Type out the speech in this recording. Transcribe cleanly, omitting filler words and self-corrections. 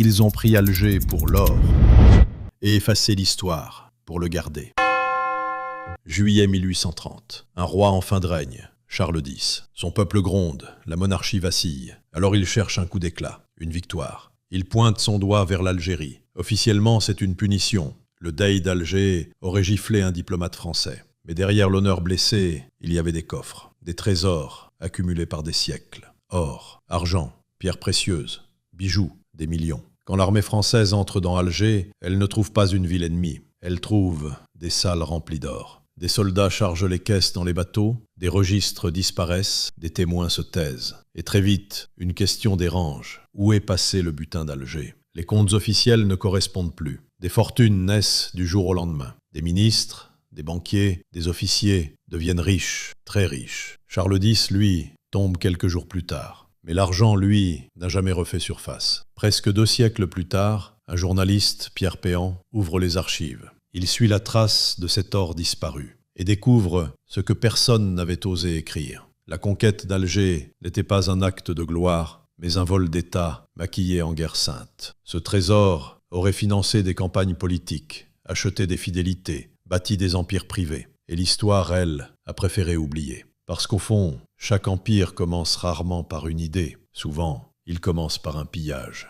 Ils ont pris Alger pour l'or et effacé l'histoire pour le garder. Juillet 1830. Un roi en fin de règne, Charles X. Son peuple gronde, la monarchie vacille. Alors il cherche un coup d'éclat, une victoire. Il pointe son doigt vers l'Algérie. Officiellement, c'est une punition. Le Dey d'Alger aurait giflé un diplomate français. Mais derrière l'honneur blessé, il y avait des coffres, des trésors accumulés par des siècles. Or, argent, pierres précieuses, bijoux, des millions. Quand l'armée française entre dans Alger, elle ne trouve pas une ville ennemie. Elle trouve des salles remplies d'or. Des soldats chargent les caisses dans les bateaux, des registres disparaissent, des témoins se taisent. Et très vite, une question dérange. Où est passé le butin d'Alger ? Les comptes officiels ne correspondent plus. Des fortunes naissent du jour au lendemain. Des ministres, des banquiers, des officiers deviennent riches, très riches. Charles X, lui, tombe quelques jours plus tard. Mais l'argent, lui, n'a jamais refait surface. Presque 2 siècles plus tard, un journaliste, Pierre Péan, ouvre les archives. Il suit la trace de cet or disparu et découvre ce que personne n'avait osé écrire. La conquête d'Alger n'était pas un acte de gloire, mais un vol d'État maquillé en guerre sainte. Ce trésor aurait financé des campagnes politiques, acheté des fidélités, bâti des empires privés. Et l'histoire, elle, a préféré oublier. Parce qu'au fond, chaque empire commence rarement par une idée. Souvent, il commence par un pillage.